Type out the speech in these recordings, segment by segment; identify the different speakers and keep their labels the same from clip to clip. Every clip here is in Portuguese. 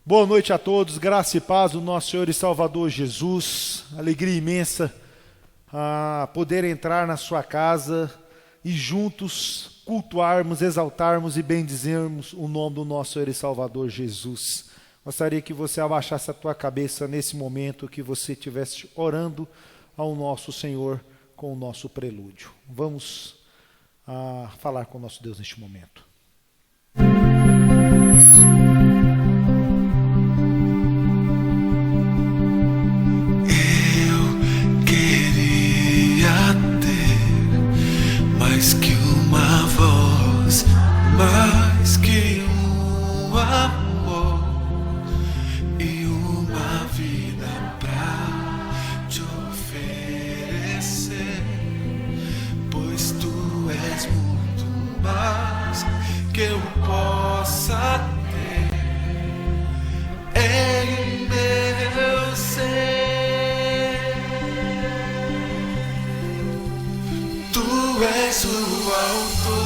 Speaker 1: Boa noite a todos, graça e paz do nosso Senhor e Salvador Jesus. Alegria imensa a poder entrar na sua casa e juntos cultuarmos, exaltarmos e bendizermos o nome do nosso Senhor e Salvador Jesus. Gostaria que você abaixasse a tua cabeça nesse momento, que você estivesse orando ao nosso Senhor com o nosso prelúdio. Vamos falar com o nosso Deus neste momento.
Speaker 2: Mais que um amor e uma vida pra te oferecer, pois tu és muito mais que eu possa ter em meu ser. Tu és o autor,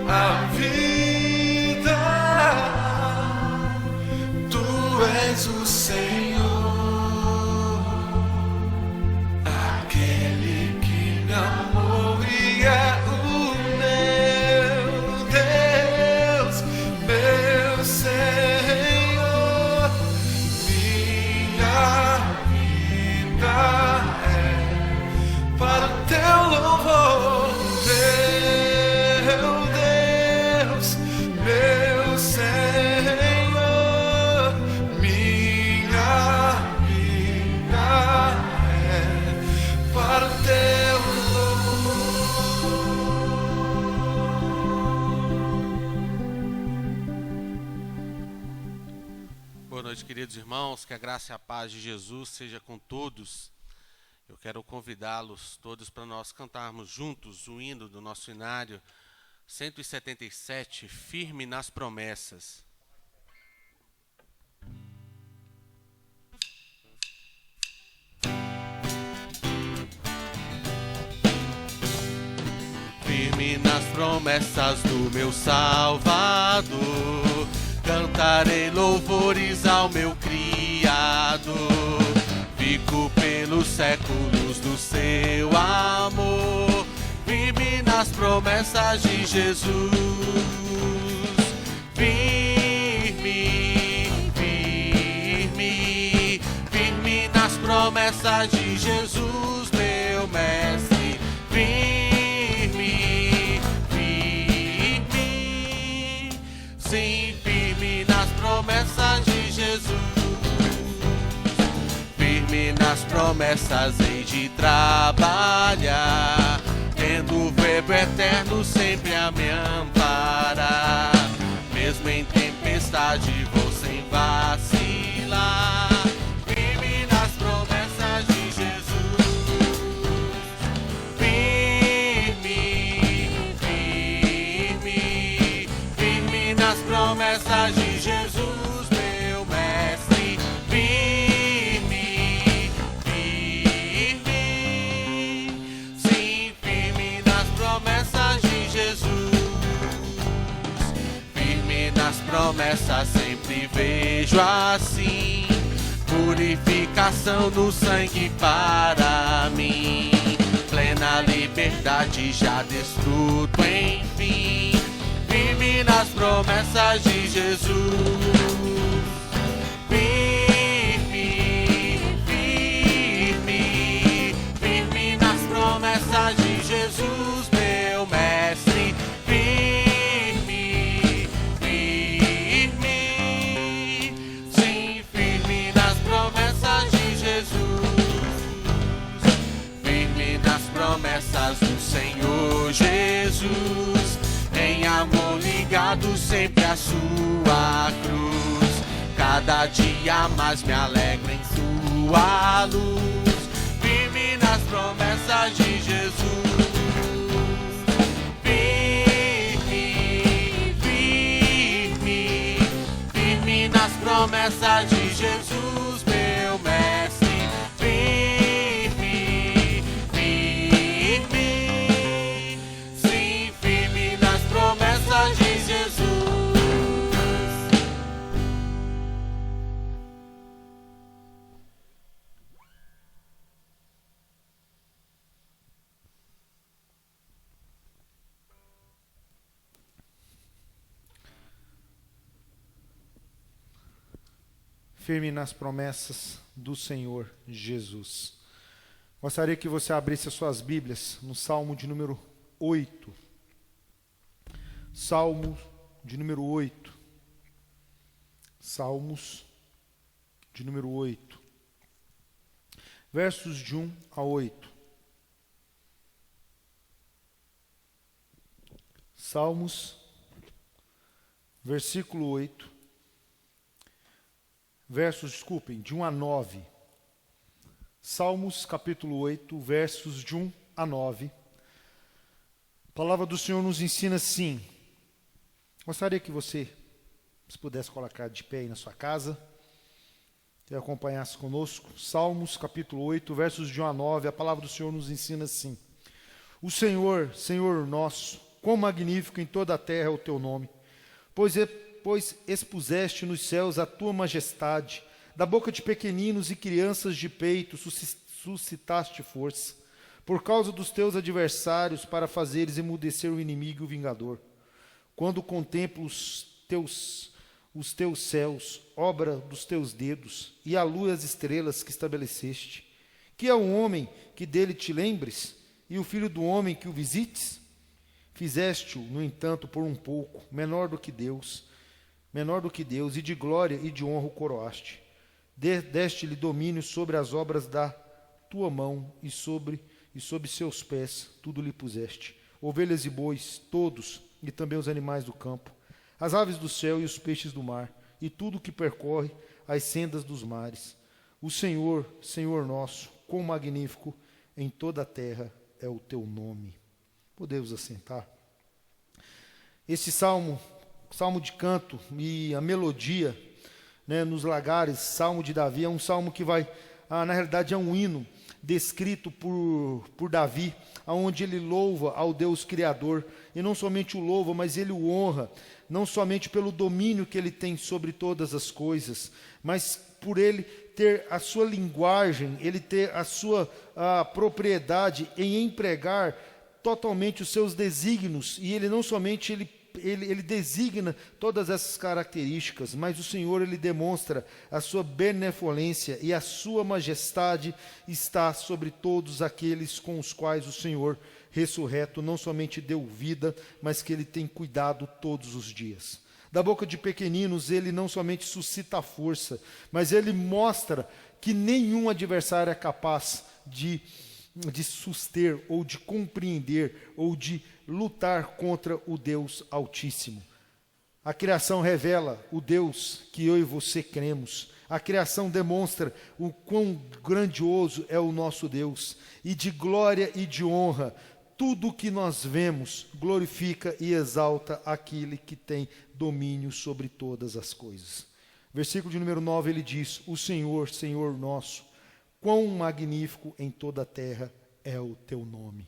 Speaker 2: a vida. Tu és o Senhor, aquele que me amou e é o meu Deus, meu Senhor. Minha vida é para o teu louvor.
Speaker 3: Boa noite, queridos irmãos, que a graça e a paz de Jesus seja com todos. Eu quero convidá-los todos para nós cantarmos juntos o hino do nosso inário 177, Firme nas Promessas. Firme nas promessas do meu Salvador, cantarei louvores ao meu Criador. Fico pelos séculos do seu amor, firme nas promessas de Jesus. Firme, firme, firme nas promessas de Jesus, meu mestre. Firme, firme, sim, nas promessas de Jesus. Firme nas promessas hei de trabalhar, tendo o verbo eterno sempre a me amparar. Mesmo em tempestade vou sem vacilar, firme nas promessas de Jesus. Firme, firme, firme nas promessas de Jesus, meu mestre. Firme, firme, sim, firme nas promessas de Jesus. Firme nas promessas sempre vejo assim, purificação no sangue para mim. Plena liberdade já desfruto, enfim, firme nas promessas de Jesus. Firme, firme, firme nas promessas de Jesus, meu mestre. Firme, firme, sim, firme nas promessas de Jesus. Firme nas promessas do Senhor Jesus, em amor ligado sempre à sua cruz. Cada dia mais me alegro em sua luz, firme nas promessas de Jesus. Firme, firme, firme nas promessas de Jesus, meu mestre. Firme, firme,
Speaker 1: firme nas promessas do Senhor Jesus. Gostaria que você abrisse as suas Bíblias no Salmo de número 8. Salmo de número 8. Salmos de número 8. Versos de 1 a 8. Salmos, versículo 8. De 1 a 9. Salmos, capítulo 8, versos de 1 a 9. A palavra do Senhor nos ensina assim. Gostaria que você se pudesse colocar de pé aí na sua casa e acompanhasse conosco. Salmos, capítulo 8, versos de 1 a 9. A palavra do Senhor nos ensina assim. O Senhor, Senhor nosso, quão magnífico em toda a terra é o teu nome, pois expuseste nos céus a tua majestade, da boca de pequeninos e crianças de peito suscitaste força, por causa dos teus adversários, para fazeres emudecer o inimigo e o vingador. Quando contemplo os teus céus, obra dos teus dedos, e a lua e as estrelas que estabeleceste, que é o homem que dele te lembres, e o filho do homem que o visites? Fizeste-o, no entanto, por um pouco, menor do que Deus, e de glória e de honra o coroaste. Deste-lhe domínio sobre as obras da tua mão, e sob seus pés tudo lhe puseste. Ovelhas e bois, todos, e também os animais do campo, as aves do céu e os peixes do mar, e tudo que percorre as sendas dos mares. O Senhor, Senhor nosso, quão magnífico em toda a terra é o teu nome. Podemos assentar. Esse salmo de canto e a melodia, nos lagares, Salmo de Davi, é um salmo que na realidade é um hino descrito por Davi, onde ele louva ao Deus Criador, e não somente o louva, mas ele o honra, não somente pelo domínio que ele tem sobre todas as coisas, mas por ele ter a sua linguagem, ele ter a sua propriedade em empregar totalmente os seus desígnios, e ele não somente ele designa todas essas características, mas o Senhor ele demonstra a sua benevolência, e a sua majestade está sobre todos aqueles com os quais o Senhor ressurreto não somente deu vida, mas que ele tem cuidado todos os dias. Da boca de pequeninos ele não somente suscita força, mas ele mostra que nenhum adversário é capaz de suster, ou de compreender, ou de lutar contra o Deus Altíssimo. A criação revela o Deus que eu e você cremos. A criação demonstra o quão grandioso é o nosso Deus, e de glória e de honra, tudo que nós vemos glorifica e exalta aquele que tem domínio sobre todas as coisas. Versículo de número 9, ele diz: o Senhor, Senhor nosso, quão magnífico em toda a terra é o teu nome.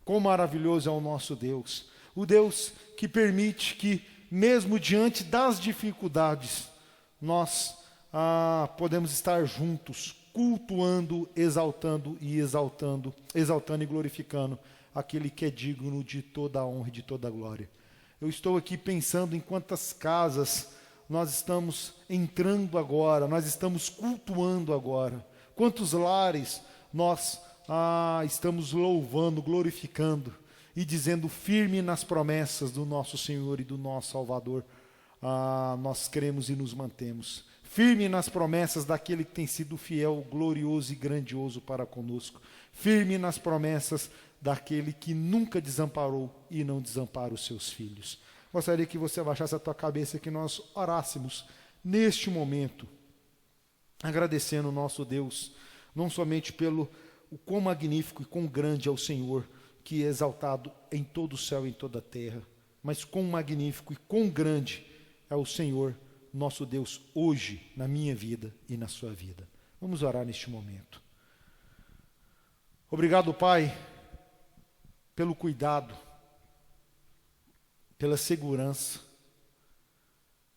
Speaker 1: Quão maravilhoso é o nosso Deus. O Deus que permite que, mesmo diante das dificuldades, nós podemos estar juntos, cultuando, exaltando e glorificando aquele que é digno de toda a honra e de toda a glória. Eu estou aqui pensando em quantas casas nós estamos entrando agora, nós estamos cultuando agora. Quantos lares nós estamos louvando, glorificando e dizendo firme nas promessas do nosso Senhor e do nosso Salvador. Nós cremos e nos mantemos firme nas promessas daquele que tem sido fiel, glorioso e grandioso para conosco. Firme nas promessas daquele que nunca desamparou e não desampara os seus filhos. Gostaria que você abaixasse a tua cabeça e que nós orássemos neste momento, agradecendo o nosso Deus, não somente pelo o quão magnífico e quão grande é o Senhor, que é exaltado em todo o céu e em toda a terra, mas quão magnífico e quão grande é o Senhor, nosso Deus, hoje, na minha vida e na sua vida. Vamos orar neste momento. Obrigado, Pai, pelo cuidado, pela segurança,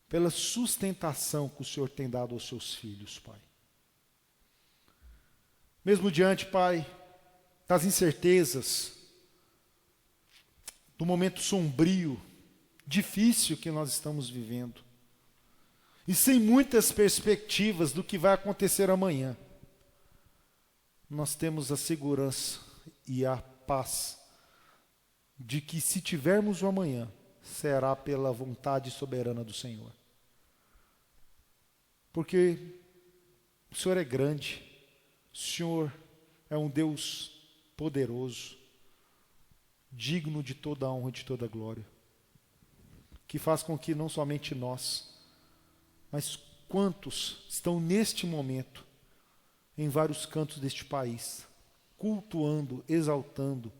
Speaker 1: pela sustentação que o Senhor tem dado aos seus filhos, Pai. Mesmo diante, Pai, das incertezas, do momento sombrio, difícil que nós estamos vivendo, e sem muitas perspectivas do que vai acontecer amanhã, nós temos a segurança e a paz de que, se tivermos o amanhã, será pela vontade soberana do Senhor. Porque o Senhor é grande, o Senhor é um Deus poderoso, digno de toda a honra e de toda a glória, que faz com que não somente nós, mas quantos estão neste momento, em vários cantos deste país, cultuando, exaltando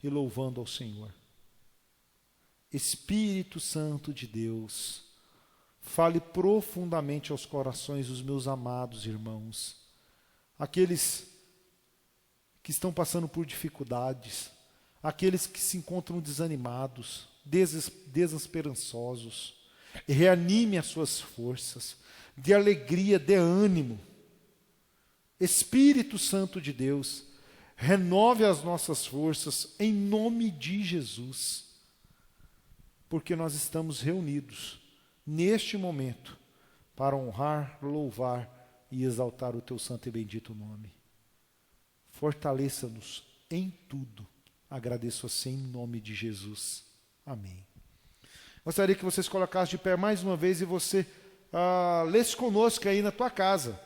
Speaker 1: e louvando ao Senhor. Espírito Santo de Deus, fale profundamente aos corações dos meus amados irmãos, aqueles que estão passando por dificuldades, aqueles que se encontram desanimados, desesperançosos. Reanime as suas forças, dê alegria, dê ânimo. Espírito Santo de Deus, renove as nossas forças em nome de Jesus, porque nós estamos reunidos neste momento para honrar, louvar e exaltar o teu santo e bendito nome. Fortaleça-nos em tudo. Agradeço assim em nome de Jesus. Amém. Gostaria que vocês colocassem de pé mais uma vez e você lesse conosco aí na tua casa.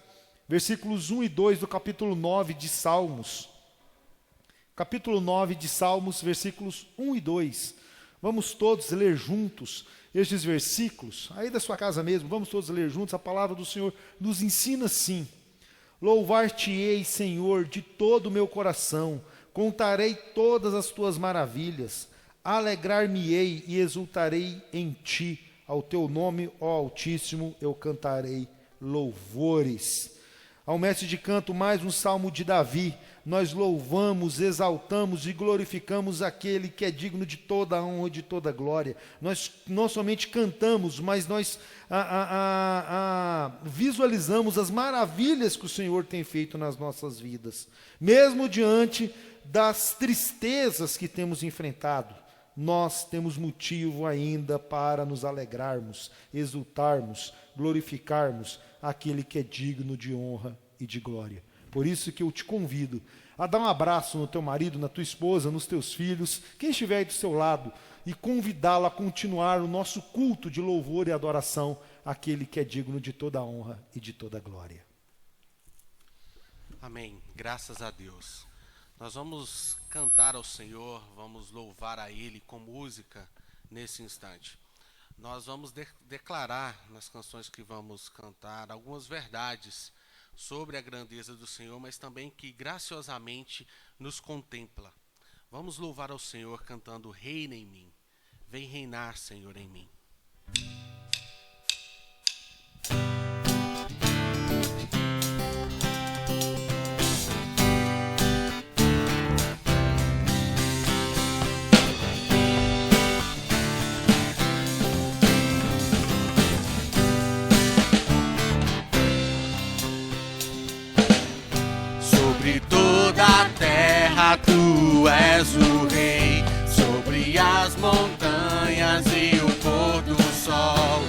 Speaker 1: Versículos 1 e 2 do capítulo 9 de Salmos. Capítulo 9 de Salmos, versículos 1 e 2. Vamos todos ler juntos estes versículos, aí da sua casa mesmo, vamos todos ler juntos. A palavra do Senhor nos ensina assim: louvar-te-ei, Senhor, de todo o meu coração, contarei todas as tuas maravilhas, alegrar-me-ei e exultarei em ti, ao teu nome, ó Altíssimo, eu cantarei louvores. Ao mestre de canto, mais um salmo de Davi. Nós louvamos, exaltamos e glorificamos aquele que é digno de toda a honra e de toda a glória. Nós não somente cantamos, mas nós visualizamos as maravilhas que o Senhor tem feito nas nossas vidas. Mesmo diante das tristezas que temos enfrentado, nós temos motivo ainda para nos alegrarmos, exultarmos, glorificarmos aquele que é digno de honra e de glória. Por isso que eu te convido a dar um abraço no teu marido, na tua esposa, nos teus filhos, quem estiver aí do seu lado, e convidá-lo a continuar o nosso culto de louvor e adoração àquele que é digno de toda a honra e de toda a glória.
Speaker 3: Amém. Graças a Deus. Nós vamos cantar ao Senhor, vamos louvar a Ele com música nesse instante. Nós vamos declarar nas canções que vamos cantar algumas verdades sobre a grandeza do Senhor, mas também que graciosamente nos contempla. Vamos louvar ao Senhor cantando: reina em mim, vem reinar, Senhor, em mim. Tu és o Rei, sobre as montanhas e o pôr do sol.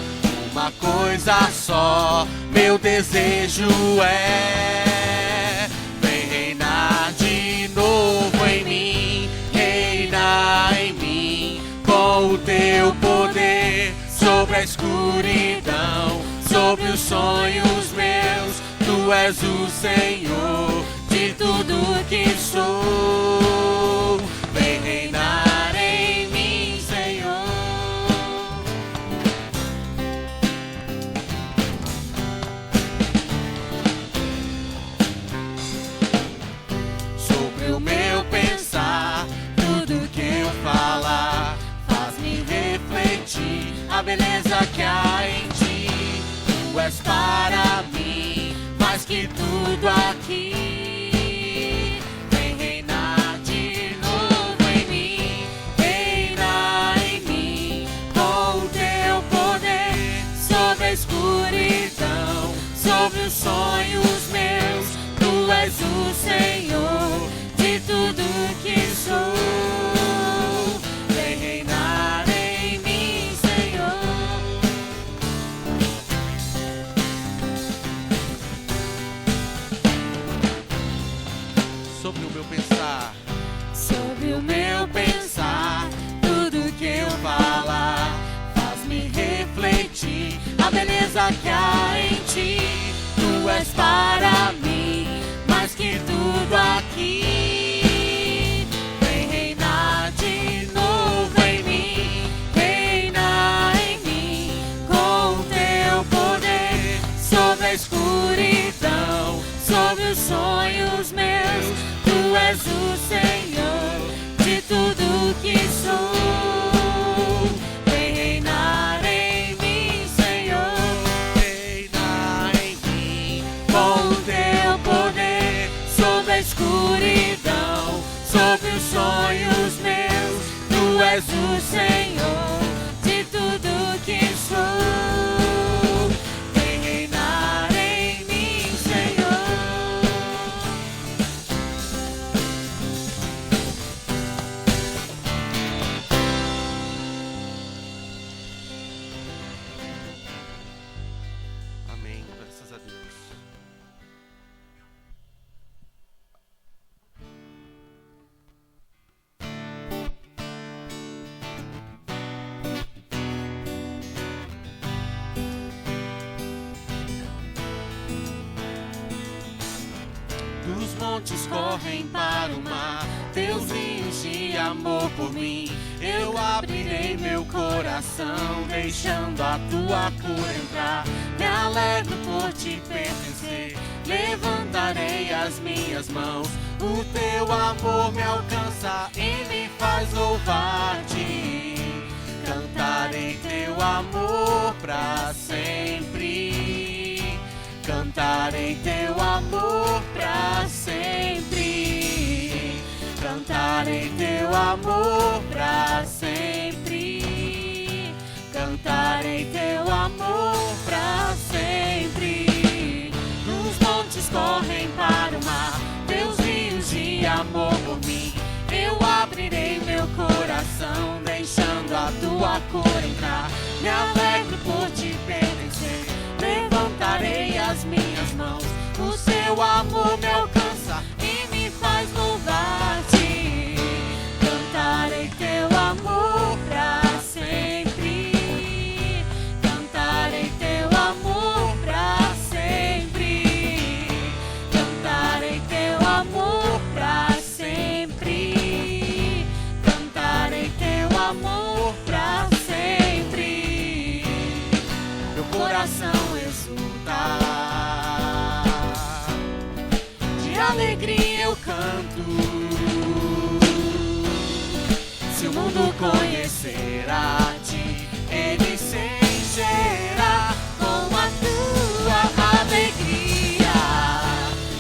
Speaker 3: Uma coisa só, meu desejo é: vem reinar de novo em mim, reina em mim, com o teu poder, sobre a escuridão, sobre os sonhos meus. Tu és o Senhor de tudo que sou, vem reinar em mim, Senhor. Sobre o meu pensar, tudo que eu falar, faz-me refletir a beleza que há em ti. Tu és para mim mais que tudo aqui. Sobre os sonhos meus, tu és o Senhor de tudo que sou. Vem reinar em mim, Senhor. sobre o meu pensar.
Speaker 4: Sobre o meu pensar, tudo que eu falar faz-me refletir a beleza que há em ti. Tu és para mim mais que tudo aqui. Vem reinar de novo em mim, reina em mim com teu poder sobre a escuridão, sobre os sonhos meus. Tu és o Senhor de tudo que sou. Vem reinar em mim, Senhor,
Speaker 3: Reina em mim,
Speaker 4: com teu poder sobre a escuridão, sobre os sonhos meus. Tu és o Senhor de tudo que sou. Vem reinar em mim, Senhor.
Speaker 3: amém, graças a Deus. Dos montes correm para o mar, teus rios de amor por mim. Eu abrirei meu coração, deixando a tua cura entrar. Me alegro por te pertencer, levantarei as minhas mãos. O teu amor me alcança e me faz louvar-te. Cantarei teu amor pra sempre. Cantarei teu amor pra sempre. Cantarei teu amor pra sempre. Cantarei teu amor pra sempre. Nos montes correm para o mar, teus rios de amor por mim. Eu abrirei meu coração, deixando a tua cor entrar. Me alegro por te pertencer, levantarei as minhas mãos. O seu amor me alcança e me faz louvar-te. Cantarei teu amor pra sempre. Cantarei teu amor pra sempre. Cantarei teu amor pra sempre. Cantarei teu amor pra sempre. Meu coração exulta, de alegria eu canto. Se o mundo conhecer a ti, ele se encherá com a tua alegria.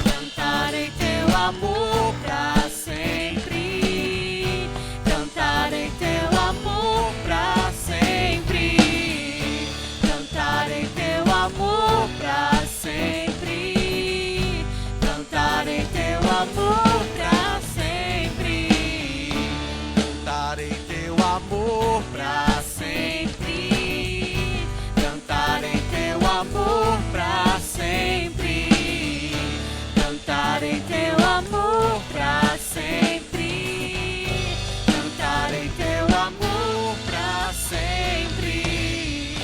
Speaker 3: Cantarei teu amor pra sempre. Cantarei teu amor pra sempre. Cantarei teu amor pra sempre. Cantarei teu amor pra sempre. Cantarei teu amor pra sempre. Cantarei teu amor pra sempre. Cantarei teu amor pra sempre. Cantarei teu amor pra sempre.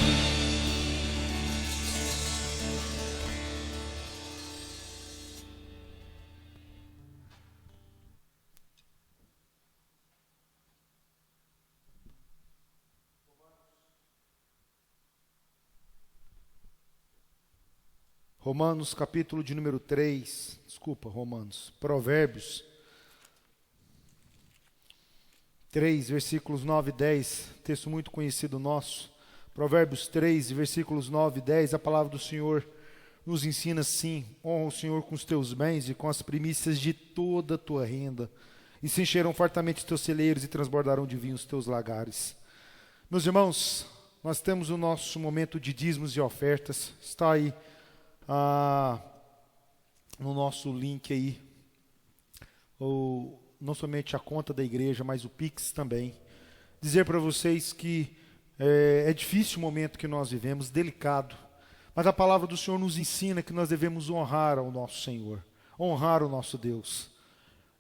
Speaker 1: Romanos, capítulo de número 3, Provérbios 3, versículos 9 e 10, texto muito conhecido nosso. Provérbios 3, versículos 9 e 10, a palavra do Senhor nos ensina assim: honra o Senhor com os teus bens e com as primícias de toda a tua renda, e se encherão fartamente os teus celeiros e transbordarão de vinho os teus lagares. Meus irmãos, nós temos o nosso momento de dízimos e ofertas, está aí no nosso link aí, não somente a conta da igreja, mas o Pix também. Dizer para vocês que é difícil o momento que nós vivemos, delicado, mas a palavra do Senhor nos ensina que nós devemos honrar ao nosso Senhor, honrar o nosso Deus.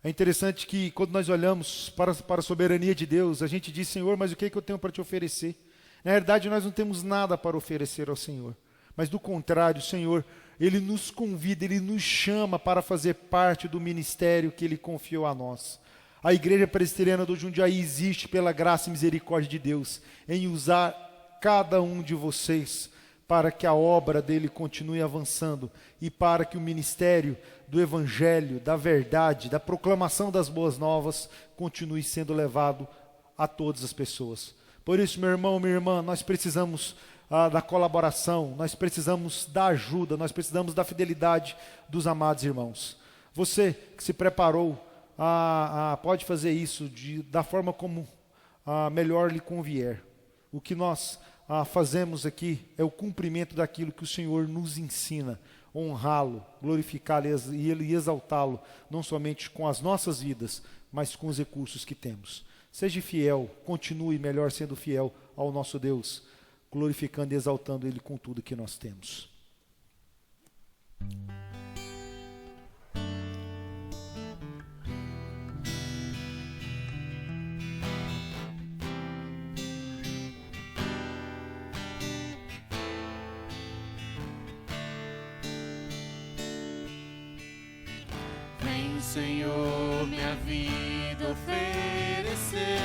Speaker 1: É interessante que quando nós olhamos para a soberania de Deus, a gente diz, Senhor, mas o que é que eu tenho para te oferecer? Na verdade, nós não temos nada para oferecer ao Senhor. Mas do contrário, o Senhor, Ele nos convida, Ele nos chama para fazer parte do ministério que Ele confiou a nós. A Igreja Presbiteriana do Jundiaí existe pela graça e misericórdia de Deus em usar cada um de vocês para que a obra dele continue avançando e para que o ministério do Evangelho, da verdade, da proclamação das boas novas continue sendo levado a todas as pessoas. Por isso, meu irmão, minha irmã, nós precisamos da colaboração, nós precisamos da ajuda, nós precisamos da fidelidade dos amados irmãos. Você que se preparou, pode fazer isso da forma como melhor lhe convier. O que nós fazemos aqui é o cumprimento daquilo que o Senhor nos ensina, honrá-lo, glorificá-lo e exaltá-lo, não somente com as nossas vidas, mas com os recursos que temos. Seja fiel, continue melhor sendo fiel ao nosso Deus, glorificando e exaltando Ele com tudo que nós temos.
Speaker 3: Vem, Senhor, minha vida oferecer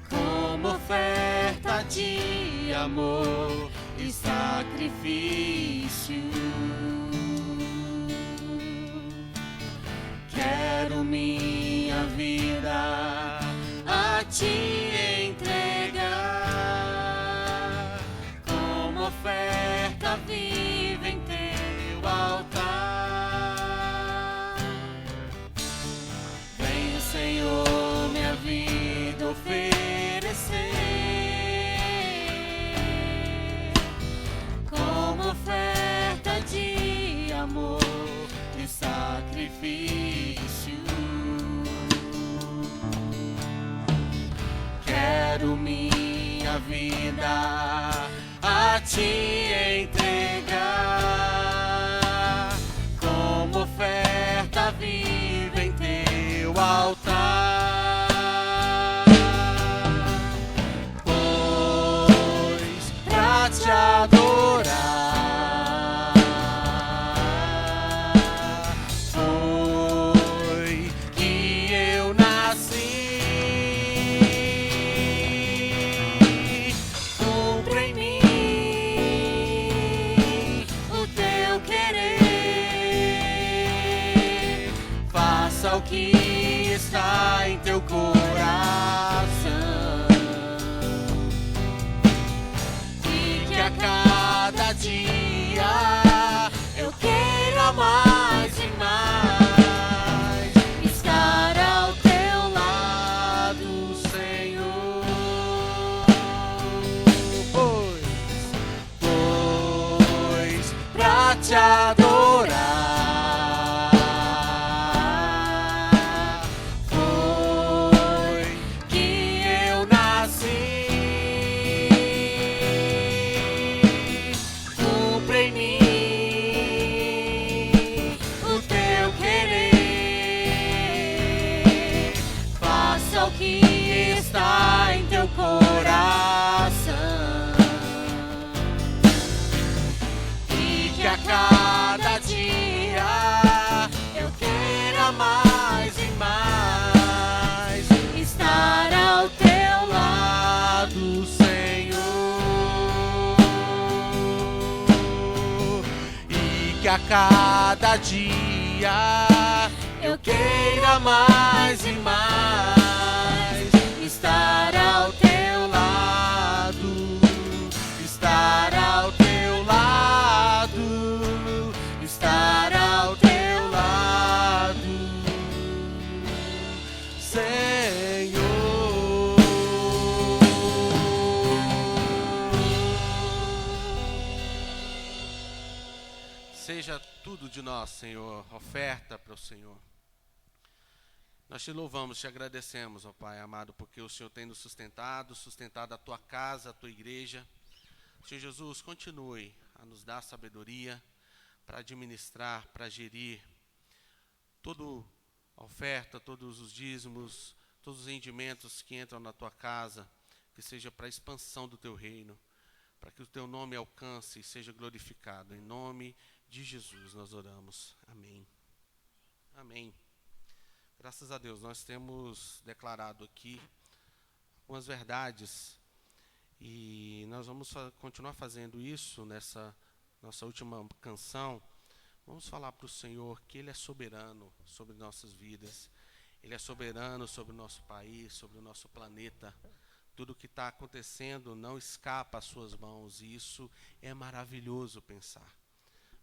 Speaker 3: como oferta de amor e sacrifício. Quero minha vida a Ti entregar como oferta viva em Teu altar. Vem, Senhor, minha vida oferecer como oferta de amor e sacrifício. Quero minha vida a Ti entregar como oferta viva em Teu altar. Pois pra Te adorar foi que eu nasci. Cumpra em mim o Teu querer, faça o que está em Teu coração, e que a cada dia eu queira mais e mais estar ao Teu lado, Senhor. Pois pra Te adorar foi que eu nasci. Cumpra em mim o Teu querer, faça o que está em Teu coração, e que a cada dia eu queira mais e mais estar ao Teu lado, Senhor, e que a cada dia eu queira mais e mais estar ao Teu lado, estar ao Teu lado, estar ao Teu lado, Senhor. Seja tudo de nós, Senhor, oferta para o Senhor. Nós Te louvamos, Te agradecemos, ó Pai amado, porque o Senhor tem nos sustentado a Tua casa, a Tua igreja. Senhor Jesus, continue a nos dar sabedoria, para administrar, para gerir toda a oferta, todos os dízimos, todos os rendimentos que entram na tua casa, que seja para a expansão do teu reino, para que o teu nome alcance e seja glorificado. Em nome de Jesus nós oramos. Amém. Amém. Graças a Deus, nós temos declarado aqui algumas verdades e nós vamos continuar fazendo isso nessa nossa última canção. Vamos falar para o Senhor que Ele é soberano sobre nossas vidas. Ele é soberano sobre o nosso país, sobre o nosso planeta. Tudo o que está acontecendo não escapa às suas mãos e isso é maravilhoso pensar.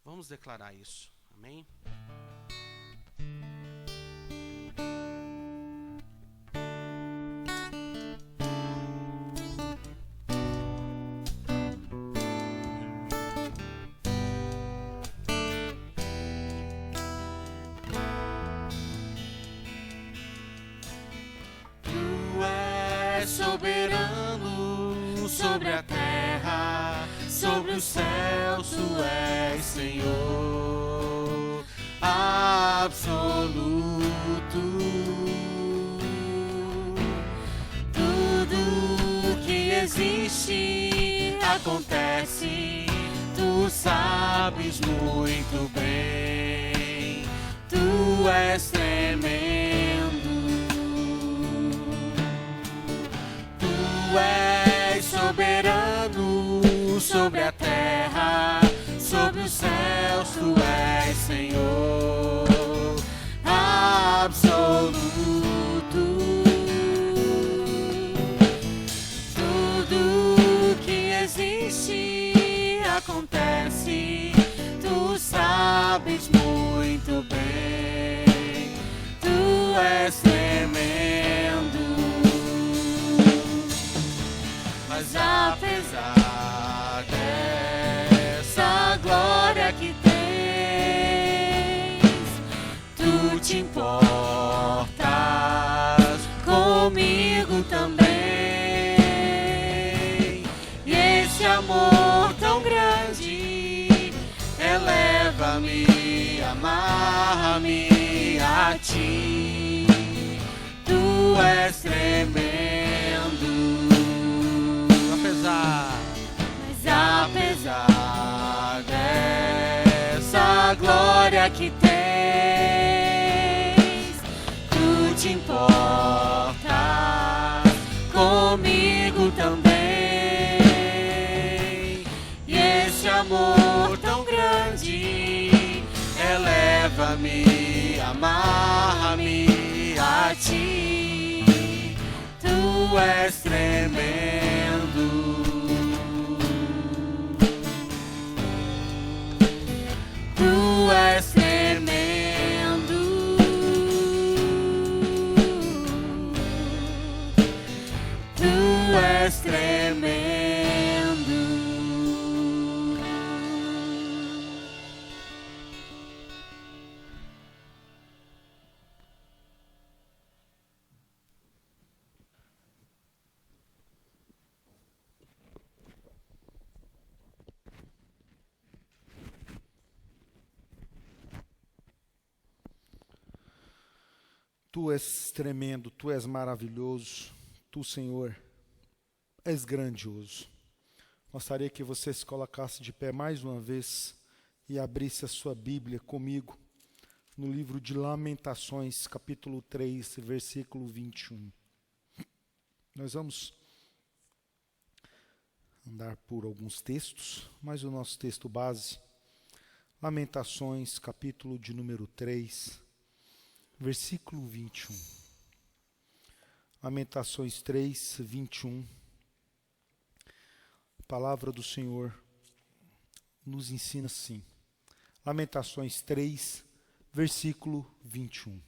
Speaker 3: Vamos declarar isso. Amém?
Speaker 4: Soberano sobre a terra, sobre os céus, tu és Senhor absoluto. Tudo que existe acontece, tu sabes muito bem, tu és tremendo. Tu és soberano sobre a terra, sobre os céus, tu és Senhor absoluto. Tudo que existe acontece, tu sabes muito bem, tu és tremendo. Mas apesar dessa glória que tens, tu te importas comigo também. E esse amor tão grande eleva-me, amarra-me a ti. Tu és tremendo. Mas apesar dessa glória que tens, tu te importas comigo também. E esse amor tão grande eleva-me, amarra-me a ti. Tu és tremendo. Tu és tremendo. Tu és tremendo.
Speaker 1: Tu és tremendo, Tu és maravilhoso, Tu, Senhor, és grandioso. Gostaria que você se colocasse de pé mais uma vez e abrisse a sua Bíblia comigo no livro de Lamentações, capítulo 3, versículo 21. Nós vamos andar por alguns textos, mas o nosso texto base, Lamentações, capítulo de número 3, versículo 21. Lamentações 3, 21. A palavra do Senhor nos ensina assim. Lamentações 3, versículo 21.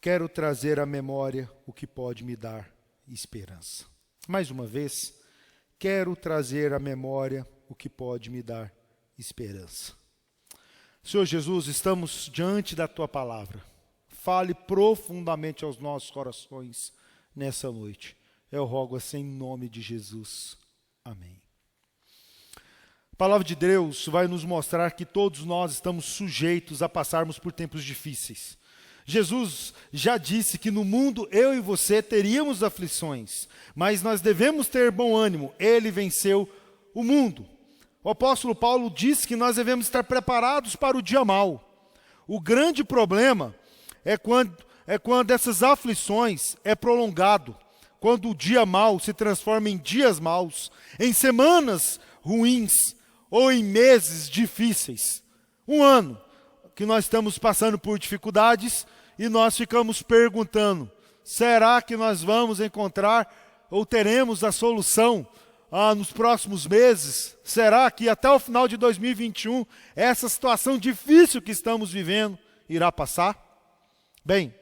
Speaker 1: Quero trazer à memória o que pode me dar esperança. Mais uma vez, quero trazer à memória o que pode me dar esperança. Senhor Jesus, estamos diante da Tua palavra. Fale profundamente aos nossos corações nessa noite. Eu rogo assim em nome de Jesus. Amém. A palavra de Deus vai nos mostrar que todos nós estamos sujeitos a passarmos por tempos difíceis. Jesus já disse que no mundo eu e você teríamos aflições, mas nós devemos ter bom ânimo, ele venceu o mundo. O apóstolo Paulo disse que nós devemos estar preparados para o dia mau. O grande problema é quando essas aflições é prolongado, quando o dia mau se transforma em dias maus, em semanas ruins ou em meses difíceis. Um ano que nós estamos passando por dificuldades e nós ficamos perguntando, será que nós vamos encontrar ou teremos a solução nos próximos meses? Será que até o final de 2021 essa situação difícil que estamos vivendo irá passar? Bem,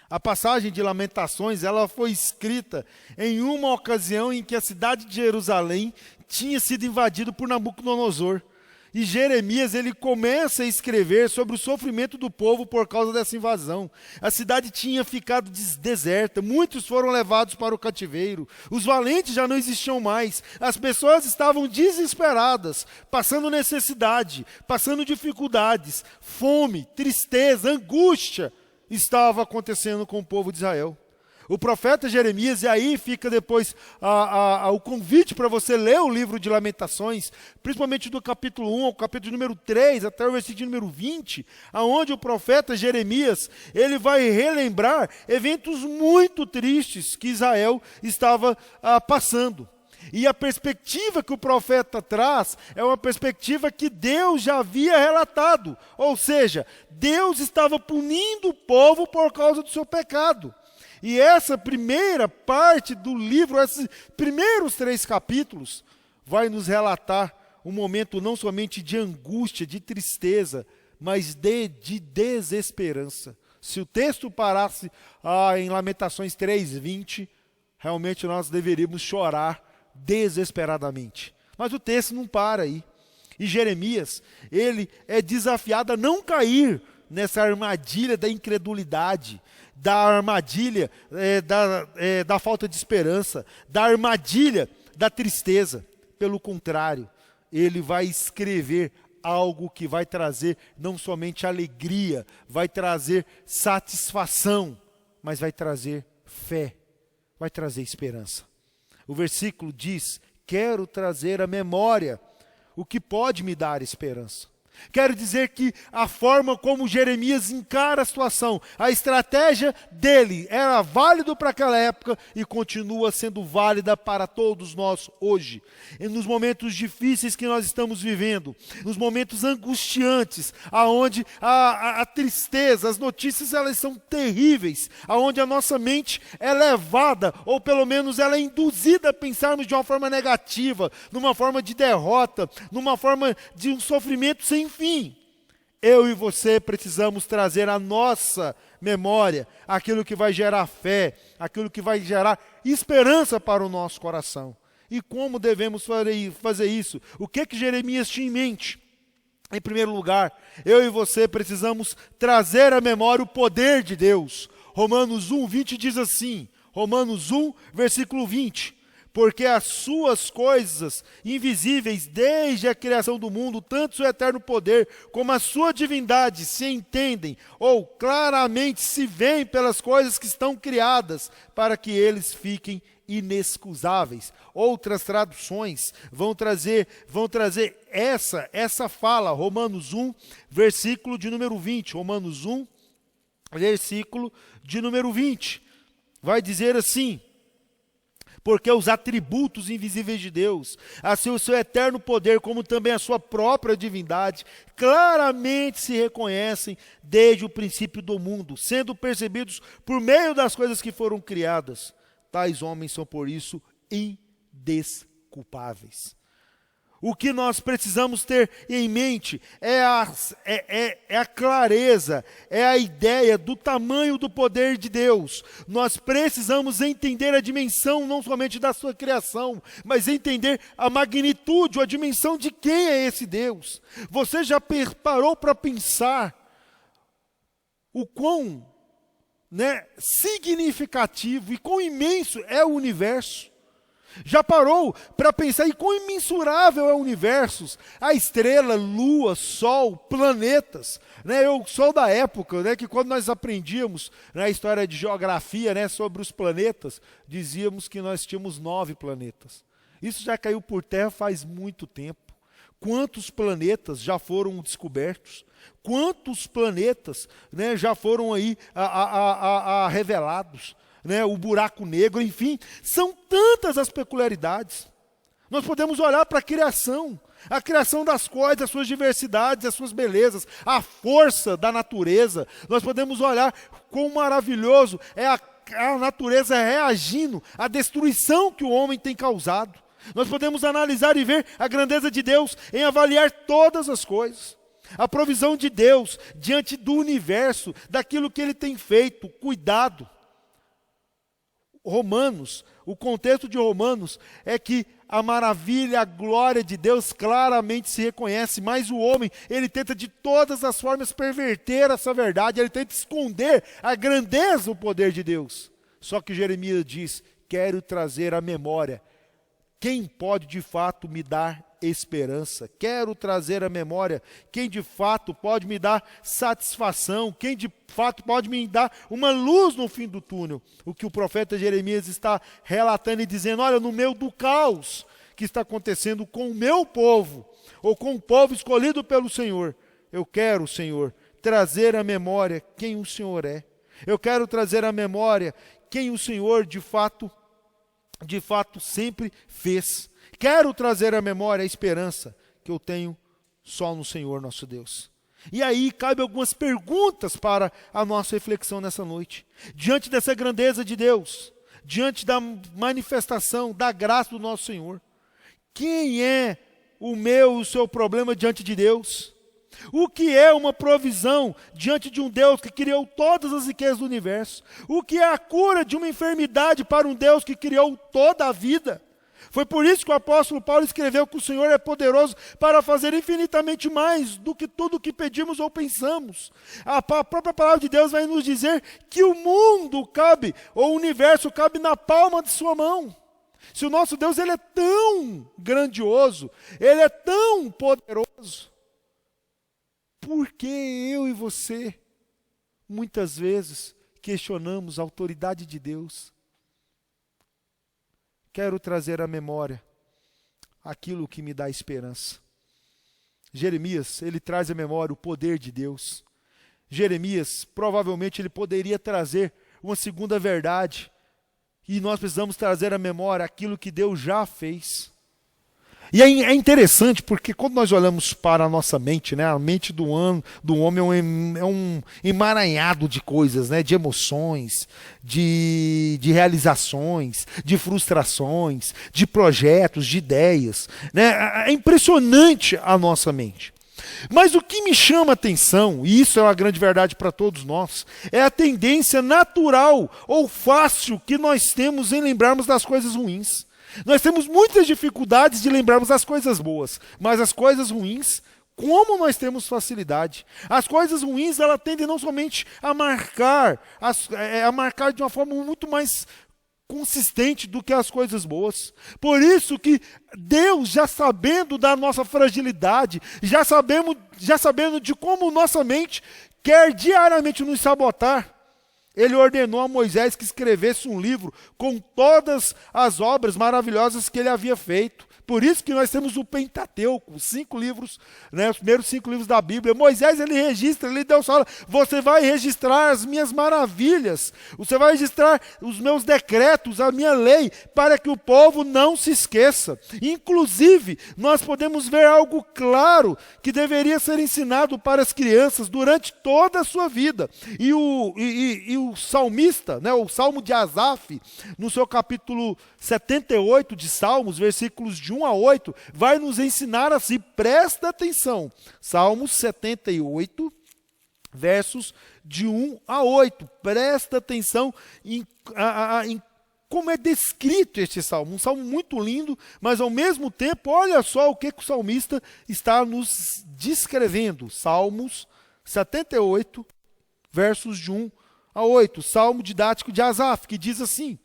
Speaker 1: a passagem de Lamentações, ela foi escrita em uma ocasião em que a cidade de Jerusalém tinha sido invadida por Nabucodonosor. E Jeremias, ele começa a escrever sobre o sofrimento do povo por causa dessa invasão. A cidade tinha ficado deserta, muitos foram levados para o cativeiro, os valentes já não existiam mais, as pessoas estavam desesperadas, passando necessidade, passando dificuldades, fome, tristeza, angústia estava acontecendo com o povo de Israel. O profeta Jeremias, e aí fica depois o convite para você ler o livro de Lamentações, principalmente do capítulo 1 ao capítulo número 3, até o versículo número 20, aonde o profeta Jeremias, ele vai relembrar eventos muito tristes que Israel estava passando. E a perspectiva que o profeta traz é uma perspectiva que Deus já havia relatado, ou seja, Deus estava punindo o povo por causa do seu pecado. E essa primeira parte do livro, esses primeiros 3 capítulos, vai nos relatar um momento não somente de angústia, de tristeza, mas de desesperança. Se o texto parasse em Lamentações 3:20, realmente nós deveríamos chorar desesperadamente. Mas o texto não para aí. E Jeremias, ele é desafiado a não cair nessa armadilha da incredulidade, da armadilha da falta de esperança, da armadilha da tristeza. Pelo contrário, ele vai escrever algo que vai trazer não somente alegria, vai trazer satisfação, mas vai trazer fé, vai trazer esperança. O versículo diz, quero trazer à memória o que pode me dar esperança. Quero dizer que a forma como Jeremias encara a situação, a estratégia dele era válida para aquela época e continua sendo válida para todos nós hoje. E nos momentos difíceis que nós estamos vivendo, nos momentos angustiantes, aonde a tristeza, as notícias elas são terríveis, aonde a nossa mente é levada, ou pelo menos ela é induzida a pensarmos de uma forma negativa, numa forma de derrota, numa forma de um sofrimento sem fim. Eu e você precisamos trazer à nossa memória aquilo que vai gerar fé, aquilo que vai gerar esperança para o nosso coração. E como devemos fazer isso? O que Jeremias tinha em mente? Em primeiro lugar, eu e você precisamos trazer à memória o poder de Deus. Romanos 1:20 diz assim, Romanos 1, versículo 20. Porque as suas coisas invisíveis desde a criação do mundo, tanto seu eterno poder como a sua divindade se entendem ou claramente se veem pelas coisas que estão criadas para que eles fiquem inexcusáveis. Outras traduções vão trazer essa fala, Romanos 1, versículo de número 20. Romanos 1, versículo de número 20. Vai dizer assim, porque os atributos invisíveis de Deus, assim o seu eterno poder, como também a sua própria divindade, claramente se reconhecem desde o princípio do mundo, sendo percebidos por meio das coisas que foram criadas. Tais homens são, por isso, indesculpáveis. O que nós precisamos ter em mente é a clareza, é a ideia do tamanho do poder de Deus. Nós precisamos entender a dimensão não somente da sua criação, mas entender a magnitude, a dimensão de quem é esse Deus. Você já parou para pensar o quão significativo e quão imenso é o universo? Já parou para pensar em quão imensurável é o universo? A estrela, lua, sol, planetas. Né? Eu sou da época, né, que quando nós aprendíamos na história de geografia, né, sobre os planetas, dizíamos que nós tínhamos 9 planetas. Isso já caiu por terra faz muito tempo. Quantos planetas já foram descobertos? Quantos planetas, né, já foram aí revelados? Né, o buraco negro, enfim, são tantas as peculiaridades. Nós podemos olhar para a criação das coisas, as suas diversidades, as suas belezas, a força da natureza. Nós podemos olhar quão maravilhoso é a natureza reagindo à destruição que o homem tem causado. Nós podemos analisar e ver a grandeza de Deus em avaliar todas as coisas. A provisão de Deus diante do universo, daquilo que Ele tem feito, cuidado. Romanos, o contexto de Romanos é que a maravilha, a glória de Deus claramente se reconhece, mas o homem, ele tenta de todas as formas perverter essa verdade, ele tenta esconder a grandeza, o poder de Deus. Só que Jeremias diz, quero trazer à memória quem pode de fato me dar esperança. Quero trazer à memória quem de fato pode me dar satisfação, quem de fato pode me dar uma luz no fim do túnel. O que o profeta Jeremias está relatando e dizendo, olha, no meio do caos que está acontecendo com o meu povo, ou com o povo escolhido pelo Senhor, eu quero, Senhor, trazer à memória quem o Senhor é. Eu quero trazer à memória quem o Senhor de fato sempre fez. Quero trazer à memória a esperança que eu tenho só no Senhor nosso Deus. E aí cabe algumas perguntas para a nossa reflexão nessa noite. Diante dessa grandeza de Deus, diante da manifestação da graça do nosso Senhor, quem é o seu problema diante de Deus? O que é uma provisão diante de um Deus que criou todas as riquezas do universo? O que é a cura de uma enfermidade para um Deus que criou toda a vida? Foi por isso que o apóstolo Paulo escreveu que o Senhor é poderoso para fazer infinitamente mais do que tudo o que pedimos ou pensamos. A própria palavra de Deus vai nos dizer que o mundo cabe, ou o universo cabe na palma de sua mão. Se o nosso Deus ele é tão grandioso, ele é tão poderoso, por que eu e você, muitas vezes, questionamos a autoridade de Deus? Quero trazer à memória aquilo que me dá esperança. Jeremias, ele traz à memória o poder de Deus. Jeremias, provavelmente, ele poderia trazer uma segunda verdade. E nós precisamos trazer à memória aquilo que Deus já fez. E é interessante porque quando nós olhamos para a nossa mente, né, a mente do homem é um emaranhado de coisas, né, de emoções, de realizações, de frustrações, de projetos, de ideias. Né? É impressionante a nossa mente. Mas o que me chama a atenção, e isso é uma grande verdade para todos nós, é a tendência natural ou fácil que nós temos em lembrarmos das coisas ruins. Nós temos muitas dificuldades de lembrarmos das coisas boas, mas as coisas ruins, como nós temos facilidade. As coisas ruins, elas tendem não somente a marcar de uma forma muito mais consistente do que as coisas boas. Por isso que Deus, já sabendo da nossa fragilidade, já sabendo de como nossa mente quer diariamente nos sabotar, Ele ordenou a Moisés que escrevesse um livro com todas as obras maravilhosas que ele havia feito. Por isso que nós temos o Pentateuco, os 5 livros, né, os primeiros 5 livros da Bíblia. Moisés, ele registra, Deus fala, você vai registrar as minhas maravilhas, você vai registrar os meus decretos, a minha lei, para que o povo não se esqueça. Inclusive, nós podemos ver algo claro que deveria ser ensinado para as crianças durante toda a sua vida. E o salmista, né, o Salmo de Asaf, no seu capítulo 78 de Salmos, versículos de 1 a 8, vai nos ensinar assim, presta atenção. Salmos 78, versos de 1 a 8. Presta atenção em como é descrito este salmo. Um salmo muito lindo, mas ao mesmo tempo, olha só o que o salmista está nos descrevendo. Salmos 78, versos de 1 a 8. Salmo didático de Asaf, que diz assim: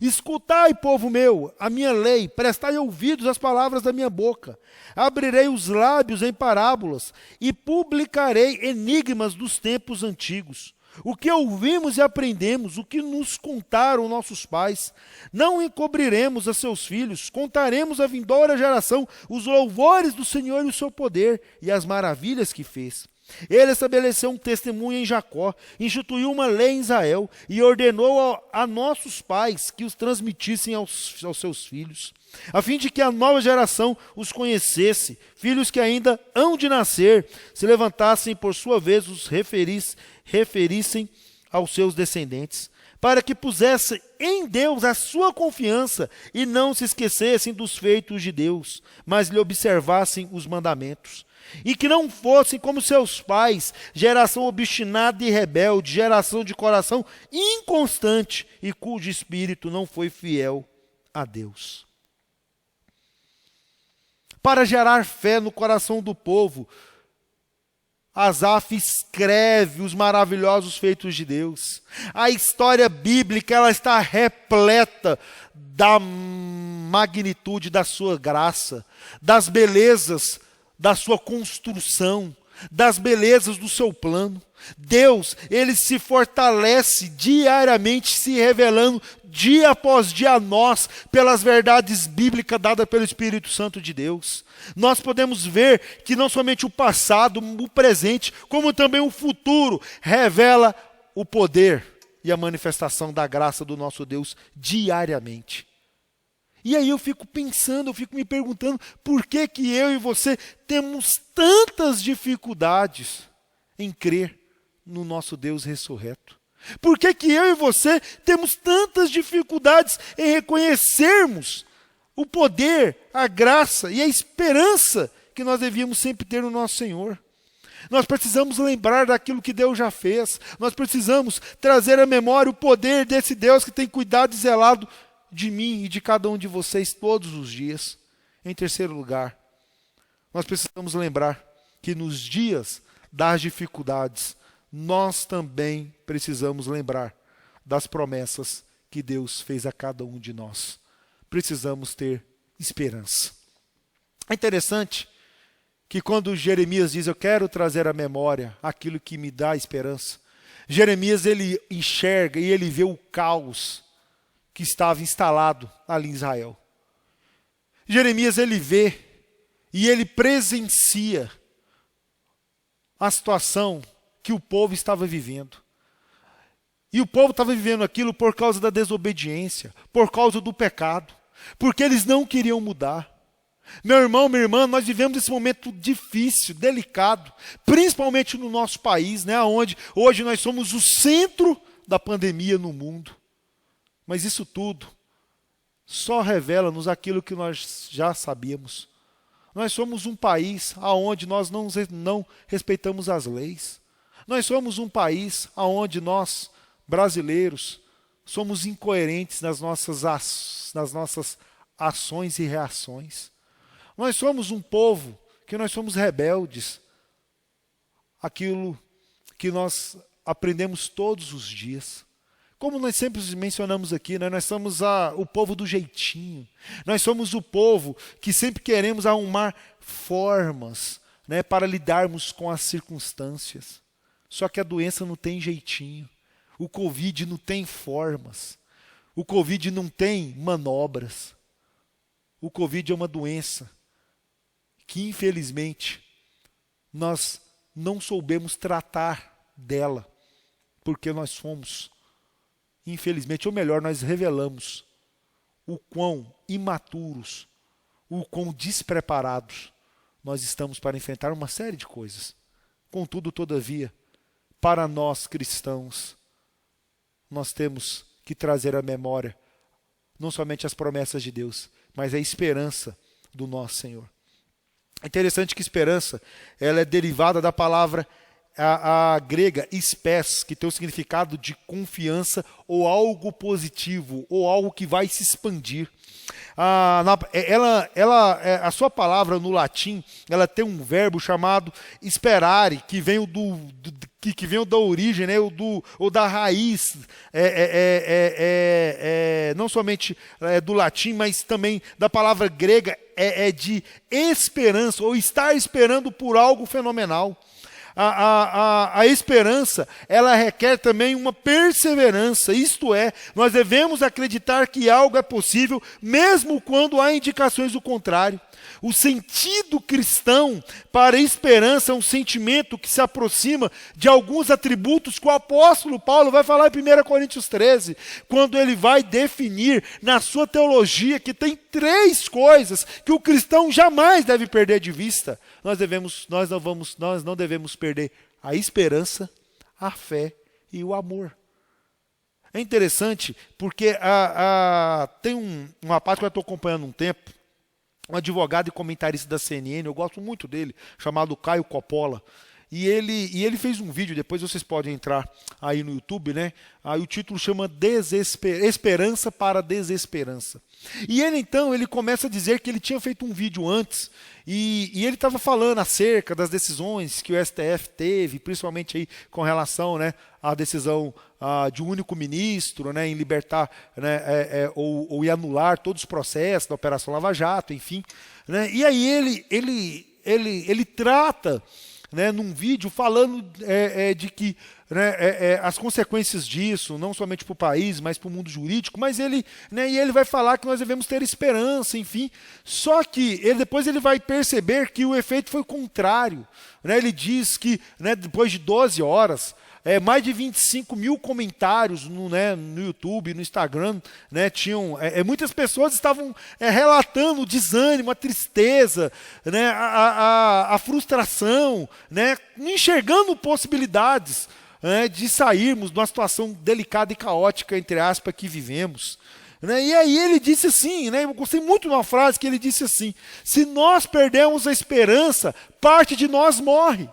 Speaker 1: Escutai, povo meu, a minha lei, prestai ouvidos às palavras da minha boca. Abrirei os lábios em parábolas e publicarei enigmas dos tempos antigos. O que ouvimos e aprendemos, o que nos contaram nossos pais. Não encobriremos a seus filhos, contaremos à vindoura geração os louvores do Senhor e o seu poder e as maravilhas que fez. Ele estabeleceu um testemunho em Jacó, instituiu uma lei em Israel e ordenou a nossos pais que os transmitissem aos seus filhos, a fim de que a nova geração os conhecesse, filhos que ainda hão de nascer, se levantassem por sua vez os referissem aos seus descendentes, para que pusessem em Deus a sua confiança e não se esquecessem dos feitos de Deus, mas lhe observassem os mandamentos. E que não fossem como seus pais, geração obstinada e rebelde, geração de coração inconstante e cujo espírito não foi fiel a Deus. Para gerar fé no coração do povo, Asaf escreve os maravilhosos feitos de Deus. A história bíblica ela está repleta da magnitude da sua graça, das belezas da sua construção, das belezas do seu plano. Deus, ele se fortalece diariamente, se revelando dia após dia a nós, pelas verdades bíblicas dadas pelo Espírito Santo de Deus. Nós podemos ver que não somente o passado, o presente, como também o futuro, revela o poder e a manifestação da graça do nosso Deus diariamente. E aí eu fico pensando, eu fico me perguntando, por que que eu e você temos tantas dificuldades em crer no nosso Deus ressurreto? Por que que eu e você temos tantas dificuldades em reconhecermos o poder, a graça e a esperança que nós devíamos sempre ter no nosso Senhor? Nós precisamos lembrar daquilo que Deus já fez. Nós precisamos trazer à memória o poder desse Deus que tem cuidado e zelado de mim e de cada um de vocês todos os dias. Em terceiro lugar, nós precisamos lembrar que nos dias das dificuldades, nós também precisamos lembrar das promessas que Deus fez a cada um de nós. Precisamos ter esperança. É interessante que quando Jeremias diz, eu quero trazer à memória aquilo que me dá esperança, Jeremias ele enxerga e ele vê o caos que estava instalado ali em Israel. Jeremias ele vê e ele presencia a situação que o povo estava vivendo. E o povo estava vivendo aquilo por causa da desobediência, por causa do pecado, porque eles não queriam mudar. Meu irmão, minha irmã, nós vivemos esse momento difícil, delicado, principalmente no nosso país, né, onde hoje nós somos o centro da pandemia no mundo. Mas isso tudo só revela-nos aquilo que nós já sabíamos. Nós somos um país onde nós não respeitamos as leis. Nós somos um país onde nós, brasileiros, somos incoerentes nas nossas ações e reações. Nós somos um povo que nós somos rebeldes. Aquilo que nós aprendemos todos os dias. Como nós sempre mencionamos aqui, né? Nós somos o povo do jeitinho. Nós somos o povo que sempre queremos arrumar formas, né, para lidarmos com as circunstâncias. Só que a doença não tem jeitinho. O Covid não tem formas. O Covid não tem manobras. O Covid é uma doença que, infelizmente, nós não soubemos tratar dela, porque nós fomos, infelizmente, ou melhor, nós revelamos o quão imaturos, o quão despreparados nós estamos para enfrentar uma série de coisas. Contudo, todavia, para nós cristãos, nós temos que trazer à memória não somente as promessas de Deus, mas a esperança do nosso Senhor. É interessante que esperança, ela é derivada da palavra a grega spes, que tem o significado de confiança ou algo positivo, ou algo que vai se expandir. A sua palavra no latim, ela tem um verbo chamado sperare, que vem que vem da origem, né, ou da raiz, não somente do latim, mas também da palavra grega, de esperança, ou estar esperando por algo fenomenal. A esperança, ela requer também uma perseverança, isto é, nós devemos acreditar que algo é possível, mesmo quando há indicações do contrário. O sentido cristão para a esperança é um sentimento que se aproxima de alguns atributos que o apóstolo Paulo vai falar em 1 Coríntios 13, quando ele vai definir na sua teologia que tem 3 coisas que o cristão jamais deve perder de vista. Nós não devemos perder a esperança, a fé e o amor. É interessante porque tem um rapaz que eu estou acompanhando um tempo, um advogado e comentarista da CNN, eu gosto muito dele, chamado Caio Coppola. E ele fez um vídeo, depois vocês podem entrar aí no YouTube, né? Aí o título chama Esperança para Desesperança. E ele começa a dizer que ele tinha feito um vídeo antes, e ele estava falando acerca das decisões que o STF teve, principalmente aí com relação, né, à decisão de um único ministro, né, em libertar, né, ou em anular todos os processos da Operação Lava Jato, enfim. Né? E aí ele trata, né, num vídeo falando de que, né, as consequências disso, não somente para o país, mas para o mundo jurídico, mas ele vai falar que nós devemos ter esperança, enfim. Só que depois ele vai perceber que o efeito foi contrário. Né? Ele diz que, né, depois de 12 horas, mais de 25 mil comentários no YouTube, no Instagram, né, tinham, muitas pessoas estavam relatando o desânimo, a tristeza, né, a frustração, né, enxergando possibilidades, né, de sairmos de uma situação delicada e caótica, entre aspas, que vivemos. Né? E aí ele disse assim, né, eu gostei muito de uma frase que ele disse assim: se nós perdemos a esperança, parte de nós morre.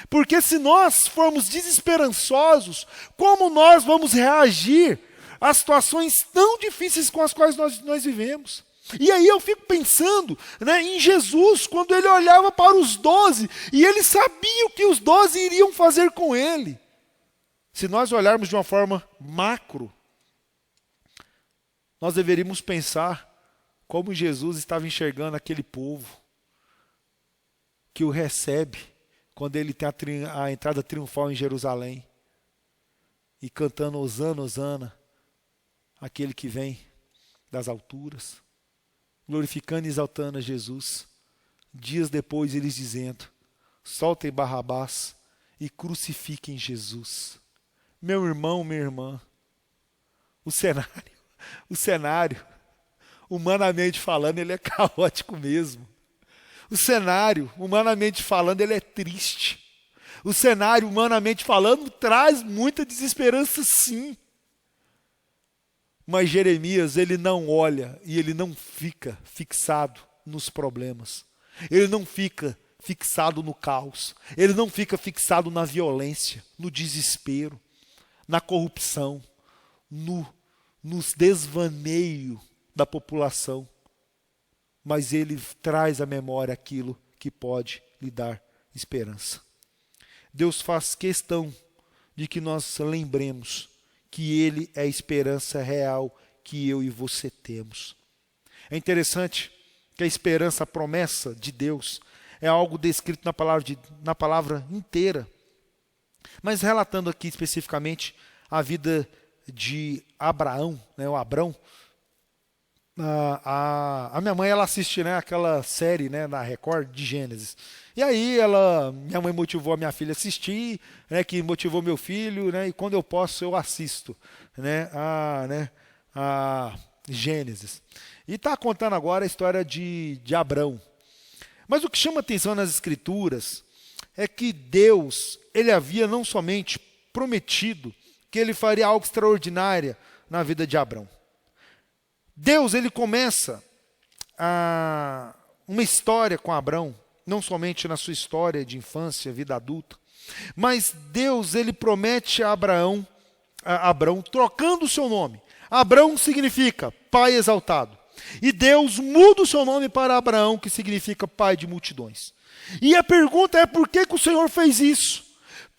Speaker 1: Porque se nós formos desesperançosos, como nós vamos reagir a situações tão difíceis com as quais nós vivemos? E aí eu fico pensando, né, em Jesus, quando ele olhava para os 12, e ele sabia o que os 12 iriam fazer com ele. Se nós olharmos de uma forma macro, nós deveríamos pensar como Jesus estava enxergando aquele povo que o recebe quando ele tem a entrada triunfal em Jerusalém, e cantando Hosana, Hosana, aquele que vem das alturas, glorificando e exaltando a Jesus. Dias depois eles dizendo: soltem Barrabás e crucifiquem Jesus. Meu irmão, minha irmã, o cenário, humanamente falando, ele é caótico mesmo. O cenário, humanamente falando, ele é triste. O cenário, humanamente falando, traz muita desesperança, sim. Mas Jeremias, ele não olha e ele não fica fixado nos problemas. Ele não fica fixado no caos. Ele não fica fixado na violência, no desespero, na corrupção, nos desvaneios da população. Mas ele traz à memória aquilo que pode lhe dar esperança. Deus faz questão de que nós lembremos que ele é a esperança real que eu e você temos. É interessante que a esperança, a promessa de Deus, é algo descrito na palavra inteira. Mas relatando aqui especificamente a vida de Abraão, né, o Abrão, a minha mãe, ela assiste, né, aquela série, né, na Record de Gênesis. E aí minha mãe motivou a minha filha a assistir, né, que motivou meu filho, né, e quando eu posso eu assisto, né, a Gênesis. E está contando agora a história de Abrão. Mas o que chama atenção nas Escrituras é que Deus, ele havia não somente prometido que ele faria algo extraordinário na vida de Abrão. Deus, ele começa uma história com Abrão, não somente na sua história de infância, vida adulta, Mas Deus, ele promete a Abraão, trocando o seu nome. Abraão significa pai exaltado. E Deus muda o seu nome para Abraão, que significa pai de multidões. E a pergunta é: por que o Senhor fez isso?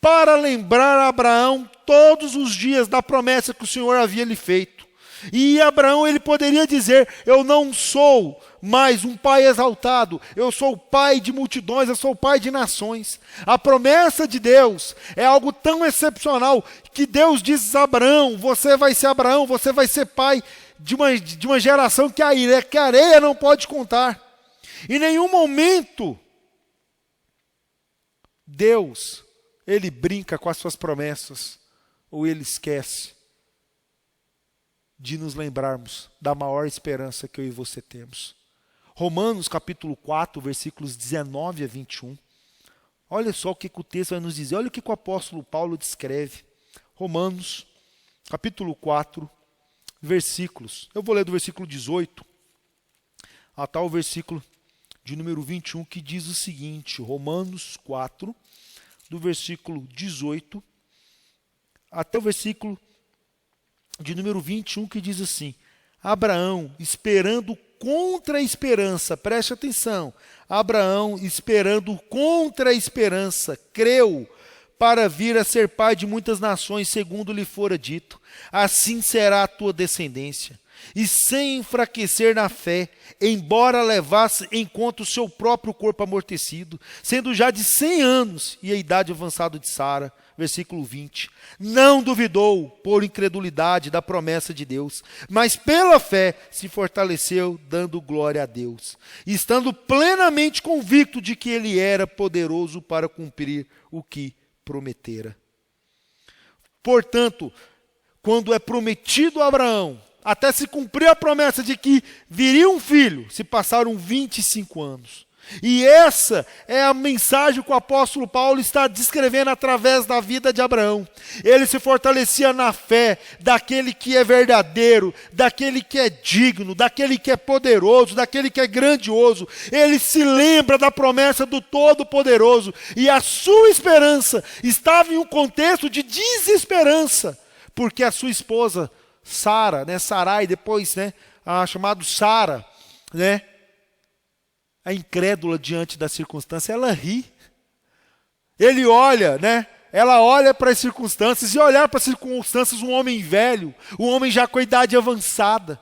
Speaker 1: Para lembrar a Abraão todos os dias da promessa que o Senhor havia lhe feito. E Abraão, ele poderia dizer: eu não sou mais um pai exaltado, eu sou o pai de multidões, eu sou o pai de nações. A promessa de Deus é algo tão excepcional que Deus diz a Abraão: você vai ser pai de uma geração que a areia não pode contar. Em nenhum momento Deus, ele brinca com as suas promessas, ou ele esquece de nos lembrarmos da maior esperança que eu e você temos. Romanos capítulo 4, versículos 19 a 21. Olha só o que o texto vai nos dizer, olha o que o apóstolo Paulo descreve. Romanos capítulo 4, versículos. Eu vou ler do versículo 18 até o versículo de número 21, que diz o seguinte, Romanos 4, do versículo 18 até o versículo de número 21, que diz assim: Abraão, esperando contra a esperança, preste atenção, Abraão, esperando contra a esperança, creu para vir a ser pai de muitas nações, segundo lhe fora dito, assim será a tua descendência. E sem enfraquecer na fé, embora levasse em conta o seu próprio corpo amortecido, sendo já de 100 anos e a idade avançada de Sara, versículo 20, não duvidou por incredulidade da promessa de Deus, mas pela fé se fortaleceu, dando glória a Deus, estando plenamente convicto de que ele era poderoso para cumprir o que prometera. Portanto, quando é prometido a Abraão, até se cumprir a promessa de que viria um filho, se passaram 25 anos. E essa é a mensagem que o apóstolo Paulo está descrevendo através da vida de Abraão. Ele se fortalecia na fé daquele que é verdadeiro, daquele que é digno, daquele que é poderoso, daquele que é grandioso. Ele se lembra da promessa do Todo-Poderoso. E a sua esperança estava em um contexto de desesperança, porque a sua esposa Sara, Sarai, depois, a chamada Sara, a incrédula diante da circunstância, ela ri. Ele olha, ela olha para as circunstâncias, e olhar para as circunstâncias um homem velho, um homem já com a idade avançada,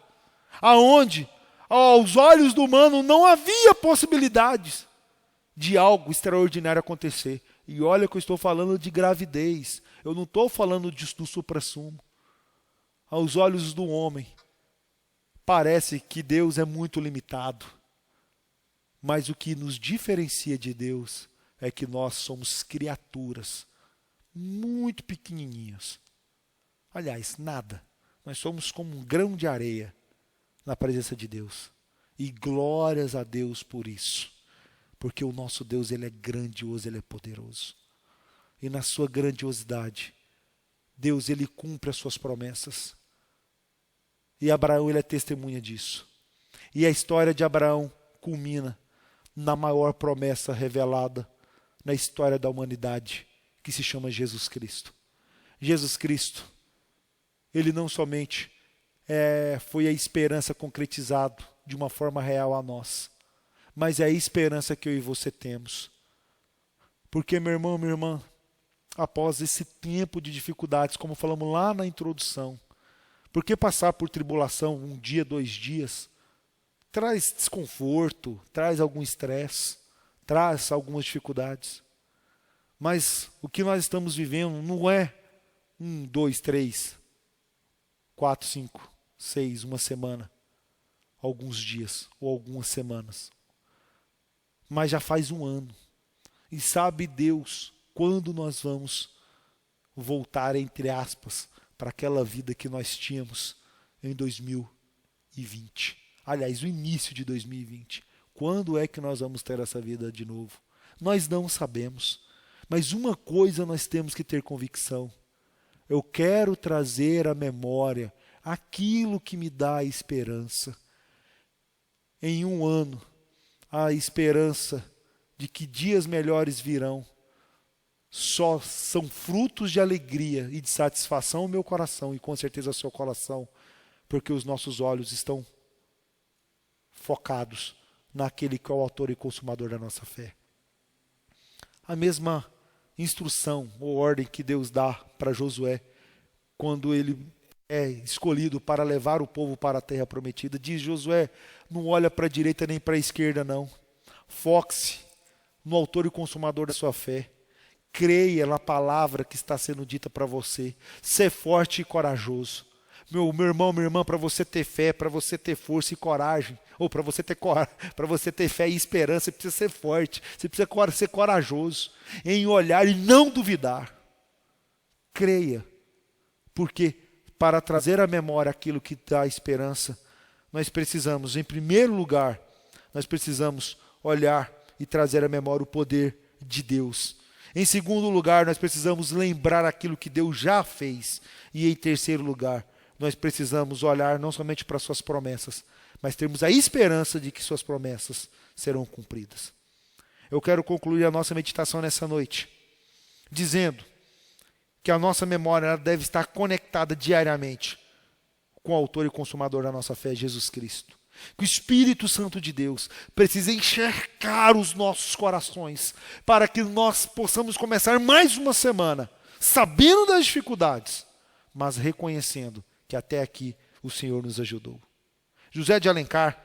Speaker 1: aonde aos olhos do humano não havia possibilidades de algo extraordinário acontecer. E olha que eu estou falando de gravidez, eu não estou falando do suprassumo. Aos olhos do homem, parece que Deus é muito limitado. Mas o que nos diferencia de Deus é que nós somos criaturas muito pequenininhas. Aliás, nada. Nós somos como um grão de areia na presença de Deus. E glórias a Deus por isso. Porque o nosso Deus, ele é grandioso, ele é poderoso. E na sua grandiosidade, Deus, ele cumpre as suas promessas. E Abraão, ele é testemunha disso. E a história de Abraão culmina na maior promessa revelada na história da humanidade, que se chama Jesus Cristo. Jesus Cristo, ele não somente foi a esperança concretizada de uma forma real a nós, mas é a esperança que eu e você temos. Porque, meu irmão, minha irmã, após esse tempo de dificuldades, como falamos lá na introdução, porque passar por tribulação 1 dia, 2 dias, traz desconforto, traz algum estresse, traz algumas dificuldades. Mas o que nós estamos vivendo não é 1, 2, 3, 4, 5, 6, uma semana, alguns dias ou algumas semanas. Mas já faz 1 ano. E sabe Deus quando nós vamos voltar, entre aspas, para aquela vida que nós tínhamos em 2020. Aliás, o início de 2020. Quando é que nós vamos ter essa vida de novo? Nós não sabemos. Mas uma coisa nós temos que ter convicção. Eu quero trazer à memória aquilo que me dá esperança. Em 1 ano, a esperança de que dias melhores virão só são frutos de alegria e de satisfação o meu coração e com certeza o seu coração, porque os nossos olhos estão focados naquele que é o autor e consumador da nossa fé. A mesma instrução ou ordem que Deus dá para Josué, quando ele é escolhido para levar o povo para a terra prometida, diz: Josué, não olha para a direita nem para a esquerda não, foque-se no autor e consumador da sua fé, creia na palavra que está sendo dita para você, ser forte e corajoso. Meu irmão, minha irmã, para você ter fé, para você ter força e coragem, ou para você ter fé e esperança, você precisa ser forte, você precisa ser corajoso em olhar e não duvidar. Creia, porque para trazer à memória aquilo que dá esperança, nós precisamos, em primeiro lugar, nós precisamos olhar e trazer à memória o poder de Deus. Em segundo lugar, nós precisamos lembrar aquilo que Deus já fez. E em terceiro lugar, nós precisamos olhar não somente para suas promessas, mas termos a esperança de que suas promessas serão cumpridas. Eu quero concluir a nossa meditação nessa noite, dizendo que a nossa memória ela deve estar conectada diariamente com o autor e consumador da nossa fé, Jesus Cristo. Que o Espírito Santo de Deus precisa enxergar os nossos corações para que nós possamos começar mais uma semana sabendo das dificuldades, mas reconhecendo que até aqui o Senhor nos ajudou. José de Alencar,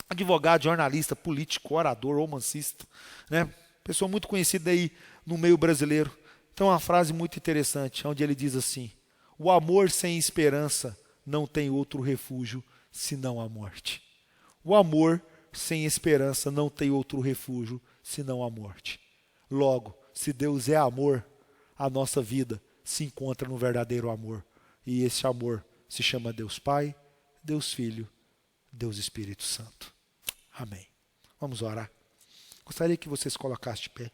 Speaker 1: advogado, jornalista, político, orador, romancista, pessoa muito conhecida aí no meio brasileiro, tem uma frase muito interessante, onde ele diz assim: o amor sem esperança não tem outro refúgio senão a morte. O amor sem esperança não tem outro refúgio senão a morte. Logo, se Deus é amor, a nossa vida se encontra no verdadeiro amor. E esse amor se chama Deus Pai, Deus Filho, Deus Espírito Santo. Amém. Vamos orar. Gostaria que você se colocasse de pé.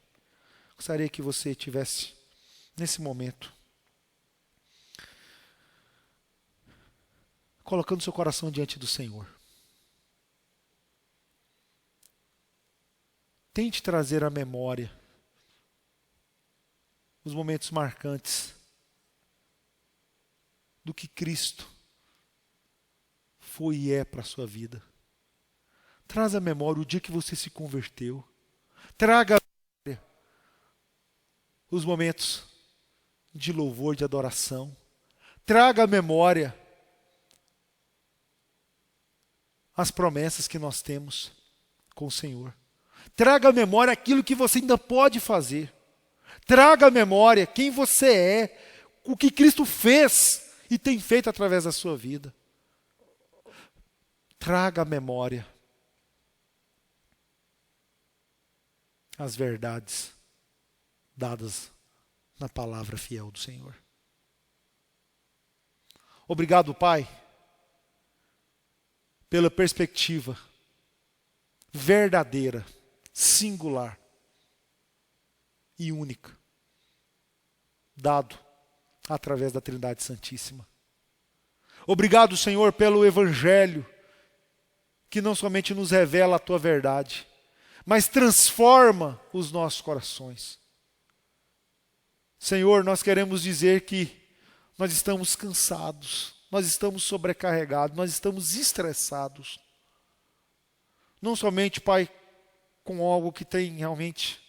Speaker 1: Gostaria que você tivesse, nesse momento, colocando seu coração diante do Senhor. Tente trazer à memória os momentos marcantes do que Cristo foi e é para a sua vida. Traz à memória o dia que você se converteu. Traga à memória os momentos de louvor, de adoração. Traga à memória as promessas que nós temos com o Senhor. Traga à memória aquilo que você ainda pode fazer. Traga à memória quem você é, o que Cristo fez e tem feito através da sua vida. Traga à memória as verdades dadas na palavra fiel do Senhor. Obrigado, Pai, pela perspectiva verdadeira, singular e única, dado através da Trindade Santíssima. Obrigado, Senhor, pelo Evangelho, que não somente nos revela a Tua verdade, mas transforma os nossos corações. Senhor, nós queremos dizer que nós estamos cansados, nós estamos sobrecarregados, nós estamos estressados. Não somente, Pai, com algo que tem realmente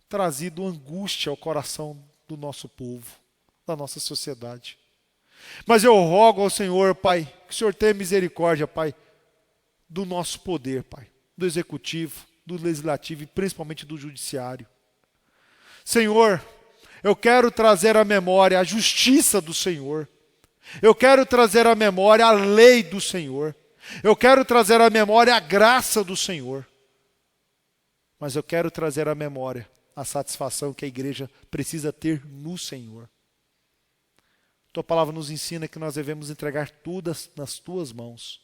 Speaker 1: trazido angústia ao coração do nosso povo, da nossa sociedade. Mas eu rogo ao Senhor, Pai, que o Senhor tenha misericórdia, Pai, do nosso poder, Pai, do executivo, do legislativo e principalmente do judiciário. Senhor, eu quero trazer à memória a justiça do Senhor. Eu quero trazer à memória a lei do Senhor. Eu quero trazer à memória a graça do Senhor. Mas eu quero trazer à memória a satisfação que a igreja precisa ter no Senhor. Tua palavra nos ensina que nós devemos entregar tudo nas Tuas mãos.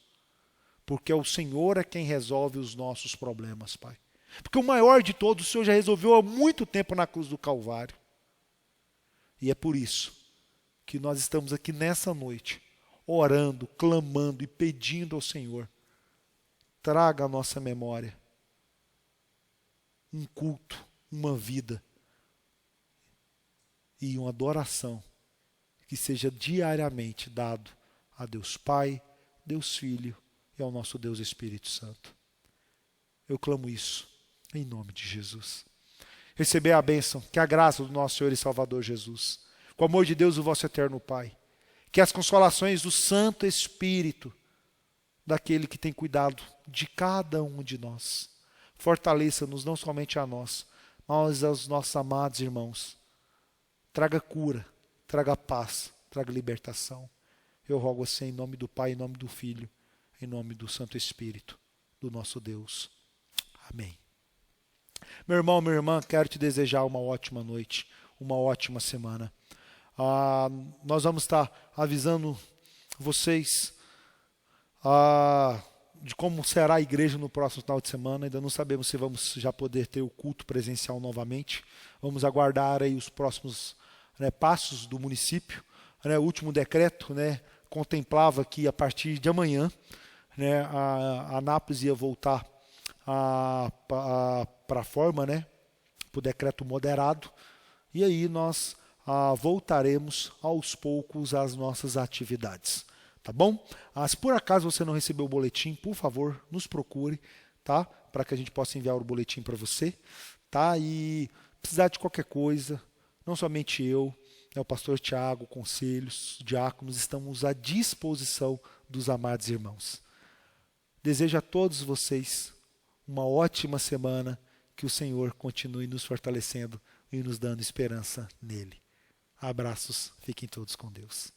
Speaker 1: Porque é o Senhor é quem resolve os nossos problemas, Pai. Porque o maior de todos o Senhor já resolveu há muito tempo na cruz do Calvário. E é por isso que nós estamos aqui nessa noite, orando, clamando e pedindo ao Senhor, traga à nossa memória um culto, uma vida e uma adoração que seja diariamente dado a Deus Pai, Deus Filho e ao nosso Deus Espírito Santo. Eu clamo isso em nome de Jesus. Receber a bênção, que a graça do nosso Senhor e Salvador Jesus, com o amor de Deus, o vosso eterno Pai, que as consolações do Santo Espírito, daquele que tem cuidado de cada um de nós, fortaleça-nos não somente a nós, mas aos nossos amados irmãos. Traga cura, traga paz, traga libertação. Eu rogo assim em nome do Pai, em nome do Filho, em nome do Santo Espírito, do nosso Deus. Amém. Meu irmão, minha irmã, quero te desejar uma ótima noite, uma ótima semana. Nós vamos estar avisando vocês de como será a igreja no próximo final de semana. Ainda não sabemos se vamos já poder ter o culto presencial novamente. Vamos aguardar aí os próximos passos do município. O último decreto contemplava que a partir de amanhã a Anápolis ia voltar para a forma, para o decreto moderado. E aí nós voltaremos aos poucos às nossas atividades. Tá bom? Se por acaso você não recebeu o boletim, por favor, nos procure, tá? Para que a gente possa enviar o boletim para você, tá? E precisar de qualquer coisa, não somente eu, o pastor Tiago, conselhos, diáconos, estamos à disposição dos amados irmãos. Desejo a todos vocês uma ótima semana, que o Senhor continue nos fortalecendo e nos dando esperança nele. Abraços, fiquem todos com Deus.